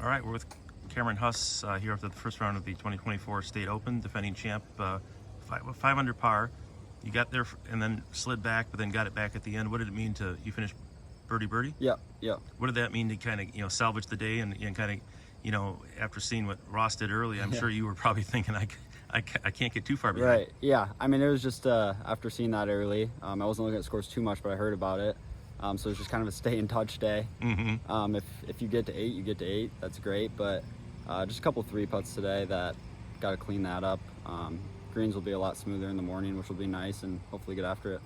All right, we're with Cameron Huss here after the first round of the 2024 State Open, defending champ, 5 under par. You got there and then slid back, but then got it back at the end. What did it mean to you finish birdie? Yeah. What did that mean to kind of salvage the day and kind of after seeing what Ross did early, I'm sure you were probably thinking I can't get too far behind. Right. Yeah. I mean, it was just after seeing that early. I wasn't looking at scores too much, but I heard about it. So it was just kind of a stay in touch day. Mm-hmm. If you get to 8, you get to 8. That's great. But just a couple 3-putts today that got to clean that up. Greens will be a lot smoother in the morning, which will be nice, and hopefully get after it.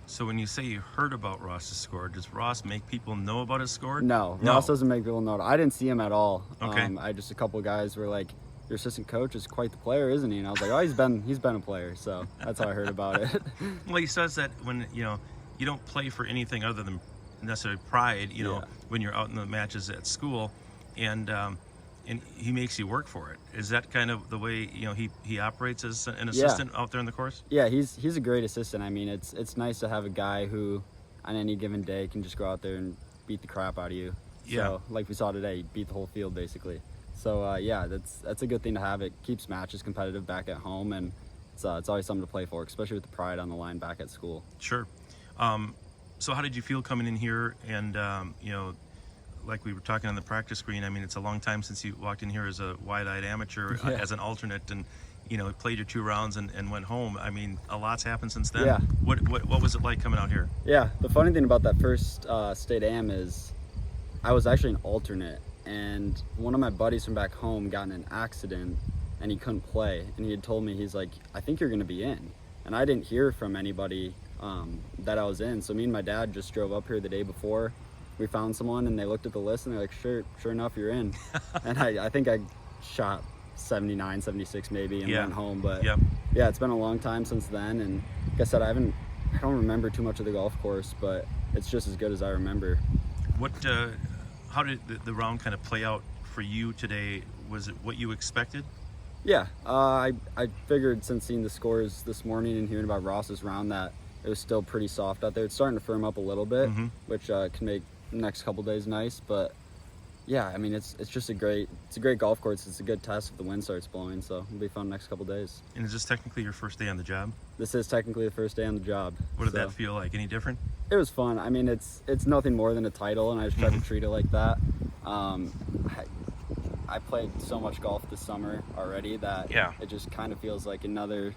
So when you say you heard about Ross's score, does Ross make people know about his score? No, Ross doesn't make people know. I didn't see him at all. Okay. A couple of guys were like, "Your assistant coach is quite the player, isn't he?" And I was like, "Oh, he's been a player." So that's how I heard about it. Well, he says that when you don't play for anything other than necessarily pride, when you're out in the matches at school, and he makes you work for it. Is that kind of the way he operates as an assistant out there in the course? Yeah, he's a great assistant. I mean, it's nice to have a guy who on any given day can just go out there and beat the crap out of you. Yeah. So like we saw today, he beat the whole field basically. So that's a good thing to have. It keeps matches competitive back at home, and it's always something to play for, especially with the pride on the line back at school. Sure. So how did you feel coming in here and like we were talking on the practice screen, I mean, it's a long time since you walked in here as a wide-eyed amateur, as an alternate, and played your 2 rounds and went home. I mean, a lot's happened since then. Yeah. What was it like coming out here? Yeah, the funny thing about that first state am is I was actually an alternate, and one of my buddies from back home got in an accident and he couldn't play, and he had told me, he's like, "I think you're going to be in," and I didn't hear from anybody that I was in. So me and my dad just drove up here the day before. We found someone and they looked at the list and they're like, sure enough, you're in. And I think I shot 79, 76 maybe and went home. But yeah, it's been a long time since then. And like I said, I don't remember too much of the golf course, but it's just as good as I remember. How did the round kind of play out for you today? Was it what you expected? Yeah, I figured since seeing the scores this morning and hearing about Ross's round that it was still pretty soft out there. It's starting to firm up a little bit, which can make the next couple days nice. But yeah, I mean, it's just a great golf course. It's a good test if the wind starts blowing, so it'll be fun next couple days. And is this technically your first day on the job? This is technically the first day on the job. What did that feel like? Any different? It was fun. I mean, it's nothing more than a title, and I just try to treat it like that. I played so much golf this summer already that it just kind of feels like another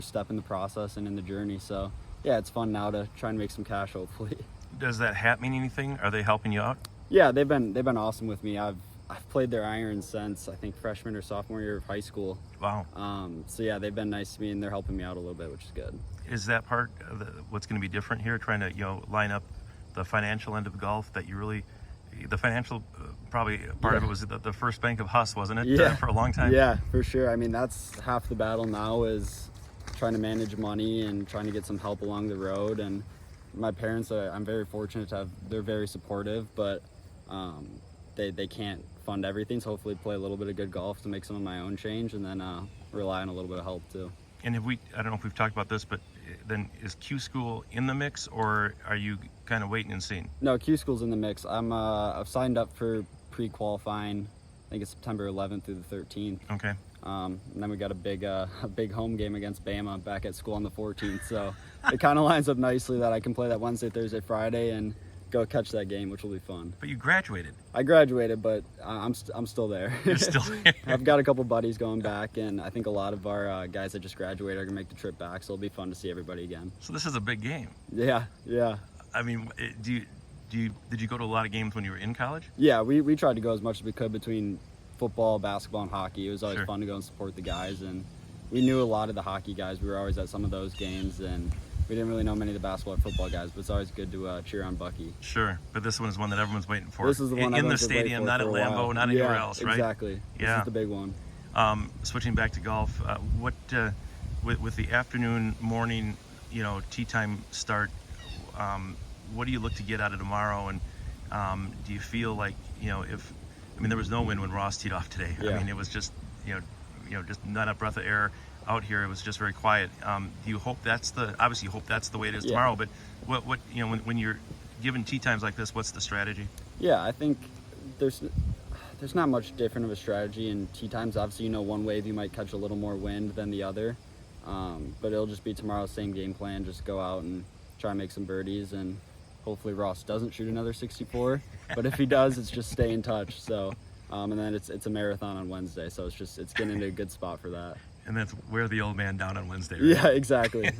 step in the process and in the journey. So yeah, it's fun now to try and make some cash, hopefully. Does that hat mean anything? Are they helping you out? Yeah, they've been awesome with me. I've played their irons since I think freshman or sophomore year of high school. Wow. So yeah, they've been nice to me and they're helping me out a little bit, which is good. Is that part of what's going to be different here? Trying to line up the financial end of golf that you really. The financial probably part of it was the first bank of Huss, wasn't it? Yeah. For a long time. Yeah, for sure. I mean, that's half the battle now is trying to manage money and trying to get some help along the road. And my parents, I'm very fortunate to have. They're very supportive, but they can't fund everything. So hopefully, play a little bit of good golf to make some of my own change, and then rely on a little bit of help too. And I don't know if we've talked about this, but then is Q School in the mix, or are you kind of waiting and seeing? No, Q School's in the mix. I've signed up for pre-qualifying. I think it's September 11th through the 13th. Okay. And then we got a big home game against Bama back at school on the 14th. So it kind of lines up nicely that I can play that Wednesday, Thursday, Friday, and go catch that game, which will be fun. But you graduated. I graduated, but I'm still there. You're still there. I've got a couple buddies going back, and I think a lot of our guys that just graduated are gonna make the trip back, so it'll be fun to see everybody again. So this is a big game. Yeah. I mean, did you go to a lot of games when you were in college? Yeah, we tried to go as much as we could between football, basketball, and hockey. It was always Sure. fun to go and support the guys, and we knew a lot of the hockey guys. We were always at some of those games, and we didn't really know many of the basketball or football guys, but it's always good to cheer on Bucky. Sure, but this one is one that everyone's waiting for. This is the one in the stadium, not at Lambeau, not anywhere else, right? Exactly. Yeah. This is the big one. Switching back to golf, what with the afternoon, morning, tee time start, what do you look to get out of tomorrow? And do you feel like there was no wind when Ross teed off today. Yeah. I mean, it was just just not a breath of air out here. It was just very quiet. Do you hope obviously you hope that's the way it is tomorrow, but what when you're given tee times like this, what's the strategy? Yeah, I think there's there's not much different of a strategy in tee times. Obviously, one wave you might catch a little more wind than the other, but it'll just be tomorrow, same game plan. Just go out and try and make some birdies, and hopefully Ross doesn't shoot another 64. But if he does, it's just stay in touch. So, and then it's a marathon on Wednesday, so it's getting into a good spot for that. And that's wear the old man down on Wednesday, right? Yeah, exactly.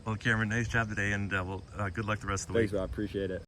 Well, Cameron, nice job today, and good luck the rest of the week. Thanks, Rob. Appreciate it.